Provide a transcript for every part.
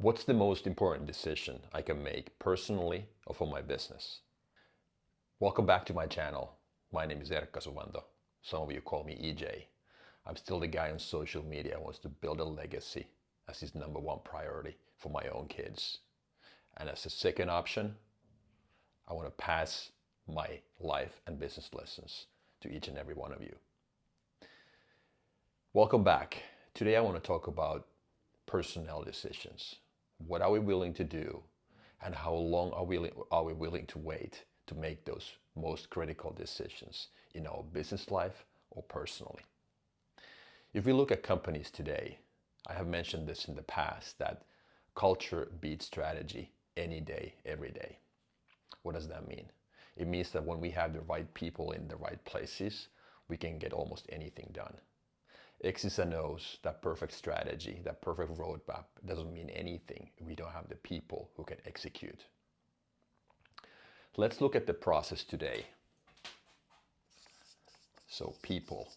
What's the most important decision I can make personally or for my business? Welcome back to my channel. My name is Erkka Suvanto. Some of you call me EJ. I'm still the guy on social media who wants to build a legacy as his number one priority for my own kids. And as a second option, I want to pass my life and business lessons to each and every one of you. Welcome back. Today I want to talk about personnel decisions. What are we willing to do, and how long are we willing to wait to make those most critical decisions in our business life or personally? If we look at companies today, I have mentioned this in the past, that culture beats strategy any day, every day. What does that mean? It means that when we have the right people in the right places, we can get almost anything done. X's and O's, that perfect strategy, that perfect roadmap doesn't mean anything if we don't have the people who can execute. Let's look at the process today. So people.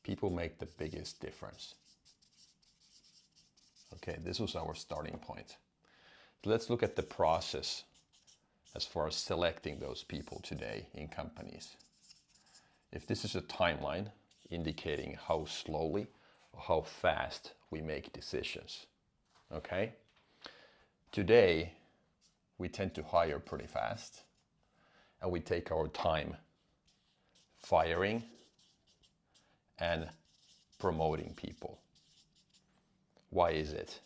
People make the biggest difference. Okay, this was our starting point. Let's look at the process as far as selecting those people today in companies. If this is a timeline indicating how slowly or how fast we make decisions, okay? Today, we tend to hire pretty fast, and we take our time firing and promoting people. Why is it?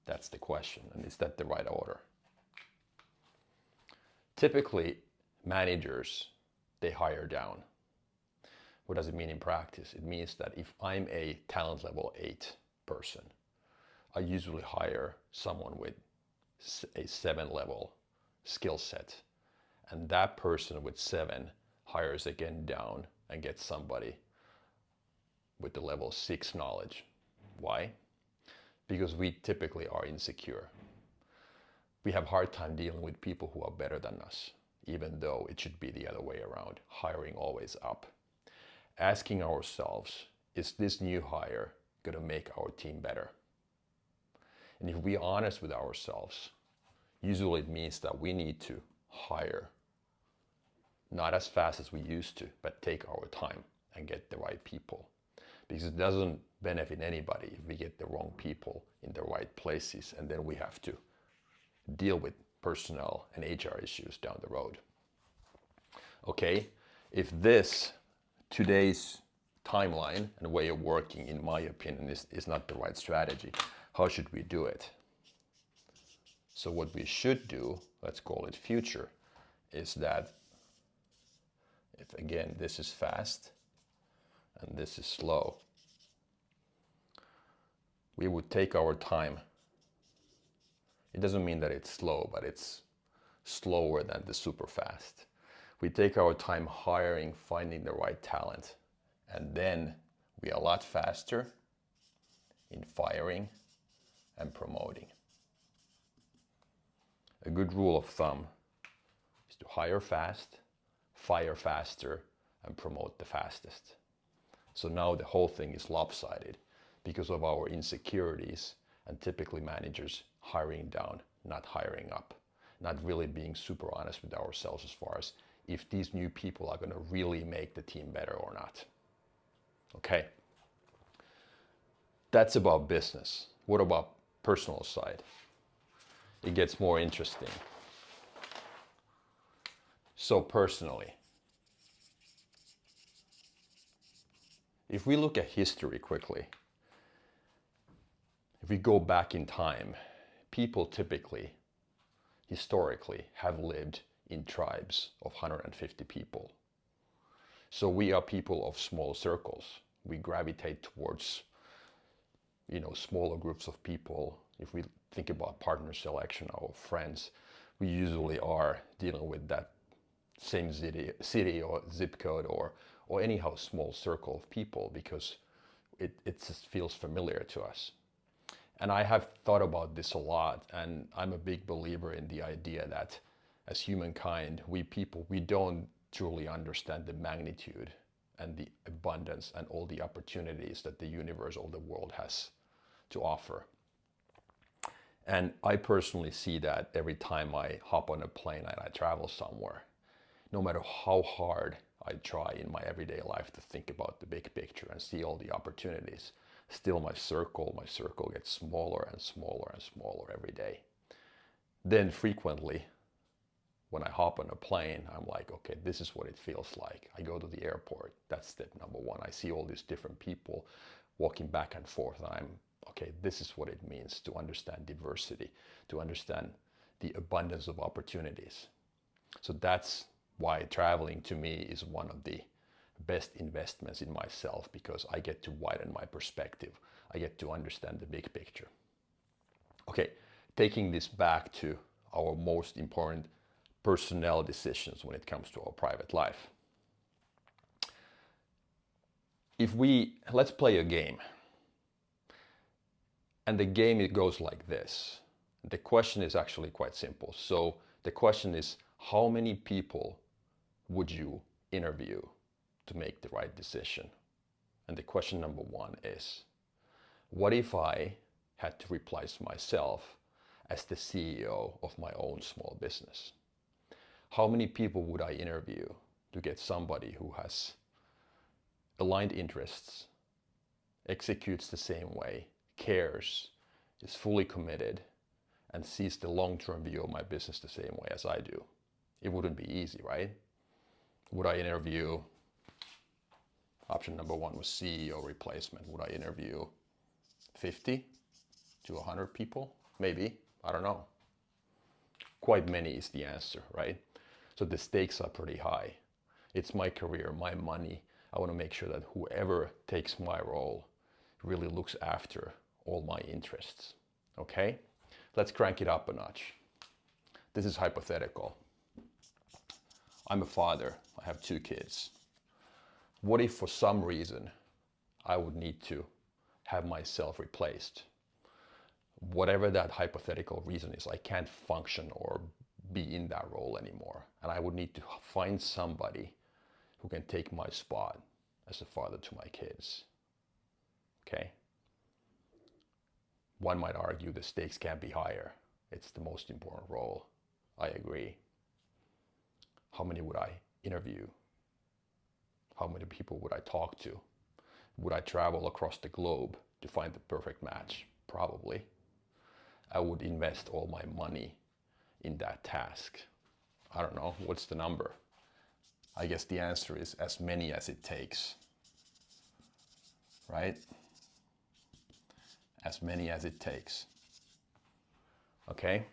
That's the question, and is that the right order? Typically, managers, they hire down. What does it mean in practice? It means that if I'm a talent level 8 person, I usually hire someone with a 7 level skill set. And that person with 7 hires again down and gets somebody with the level 6 knowledge. Why? Because we typically are insecure. We have a hard time dealing with people who are better than us, even though it should be the other way around, hiring always up. Asking ourselves, is this new hire going to make our team better? And if we're honest with ourselves, usually it means that we need to hire, not as fast as we used to, but take our time and get the right people. Because it doesn't benefit anybody if we get the wrong people in the right places, and then we have to deal with personnel and HR issues down the road. Okay, if this, today's timeline and way of working, in my opinion, is not the right strategy, how should we do it? So what we should do, let's call it future, is that if again this is fast and this is slow, we would take our time. It doesn't mean that it's slow, but it's slower than the super fast. We take our time hiring, finding the right talent, and then we are a lot faster in firing and promoting. A good rule of thumb is to hire fast, fire faster, and promote the fastest. So now the whole thing is lopsided because of our insecurities, and typically managers hiring down, not hiring up, not really being super honest with ourselves as far as if these new people are going to really make the team better or not. Okay, that's about business. What about personal side? It gets more interesting. So personally, if we look at history quickly, if we go back in time, people typically, historically, have lived in tribes of 150 people. So we are people of small circles. We gravitate towards, smaller groups of people. If we think about partner selection or friends, we usually are dealing with that same city or zip code or anyhow small circle of people, because it just feels familiar to us. And I have thought about this a lot, and I'm a big believer in the idea that as humankind, we don't truly understand the magnitude and the abundance and all the opportunities that the universe or the world has to offer. And I personally see that every time I hop on a plane and I travel somewhere, no matter how hard I try in my everyday life to think about the big picture and see all the opportunities, still my circle gets smaller and smaller and smaller every day. Then frequently, when I hop on a plane, I'm like, okay, this is what it feels like. I go to the airport. That's step number one. I see all these different people walking back and forth, and I'm, okay, this is what it means to understand diversity, to understand the abundance of opportunities. So that's why traveling to me is one of the best investments in myself, because I get to widen my perspective. I get to understand the big picture. Okay, taking this back to our most important personnel decisions when it comes to our private life. Let's play a game. And the game, it goes like this. The question is actually quite simple. So the question is, how many people would you interview to make the right decision? And the question number one is, what if I had to replace myself as the CEO of my own small business? How many people would I interview to get somebody who has aligned interests, executes the same way, cares, is fully committed, and sees the long-term view of my business the same way as I do? It wouldn't be easy, right? Would I interview, option number one was CEO replacement. Would I interview 50 to 100 people? Maybe, I don't know. Quite many is the answer, right? So the stakes are pretty high. It's my career, my money. I want to make sure that whoever takes my role really looks after all my interests. Okay? Let's crank it up a notch. This is hypothetical. I'm a father. I have 2 kids. What if for some reason I would need to have myself replaced? Whatever that hypothetical reason is, I can't function or be in that role anymore. And I would need to find somebody who can take my spot as a father to my kids. Okay? One might argue the stakes can't be higher. It's the most important role. I agree. How many would I interview? How many people would I talk to? Would I travel across the globe to find the perfect match? Probably. I would invest all my money in that task. I don't know, what's the number? I guess the answer is as many as it takes, right? As many as it takes. Okay?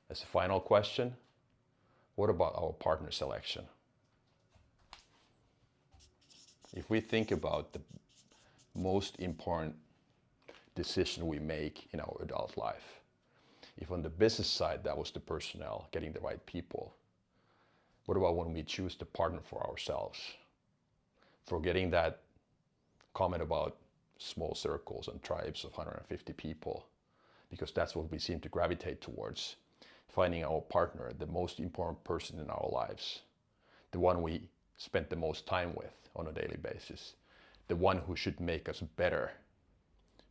As a final question, what about our partner selection? If we think about the most important decision we make in our adult life, if on the business side that was the personnel, getting the right people, what about when we choose the partner for ourselves? Forgetting that comment about small circles and tribes of 150 people, because that's what we seem to gravitate towards. Finding our partner, the most important person in our lives, the one we spend the most time with on a daily basis, the one who should make us better,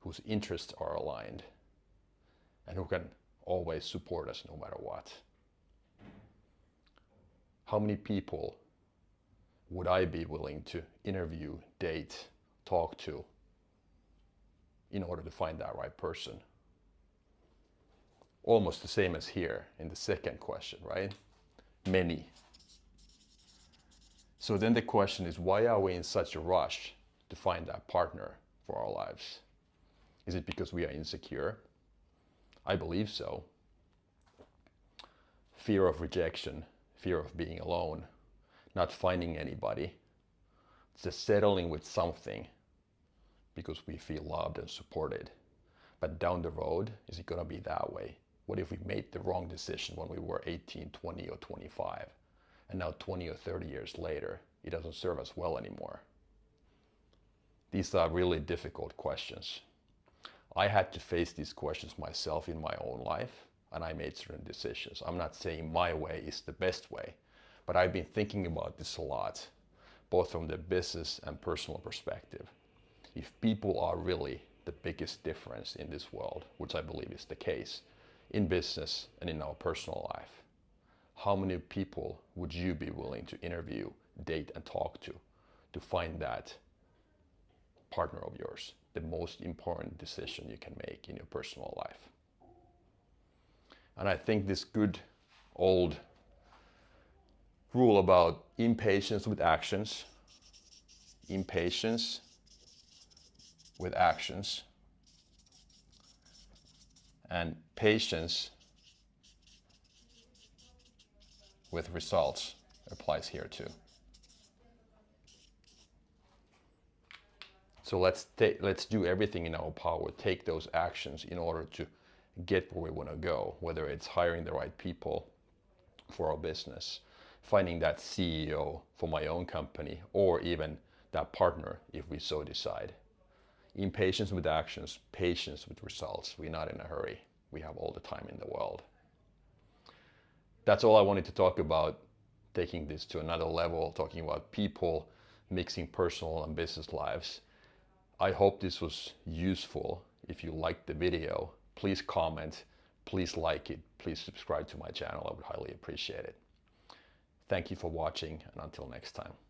whose interests are aligned, and who can always support us no matter what. How many people would I be willing to interview, date, talk to in order to find that right person? Almost the same as here in the second question, right? Many. So then the question is, why are we in such a rush to find that partner for our lives? Is it because we are insecure? I believe so. Fear of rejection, fear of being alone, not finding anybody, just settling with something because we feel loved and supported. But down the road, is it going to be that way? What if we made the wrong decision when we were 18, 20, or 25, and now 20 or 30 years later, it doesn't serve us well anymore? These are really difficult questions. I had to face these questions myself in my own life, and I made certain decisions. I'm not saying my way is the best way, but I've been thinking about this a lot both from the business and personal perspective. If people are really the biggest difference in this world, which I believe is the case, in business and in our personal life, how many people would you be willing to interview, date, and talk to find that partner of yours, the most important decision you can make in your personal life? And I think this good old rule about impatience with actions, impatience with actions, and patience with results applies here too. So let's do everything in our power, take those actions in order to get where we want to go, whether it's hiring the right people for our business, finding that CEO for my own company, or even that partner if we so decide. Impatience with actions, patience with results. We're not in a hurry. We have all the time in the world. That's all I wanted to talk about, taking this to another level, talking about people mixing personal and business lives. I hope this was useful. If you liked the video, please comment, please like it, please subscribe to my channel. I would highly appreciate it. Thank you for watching, and until next time.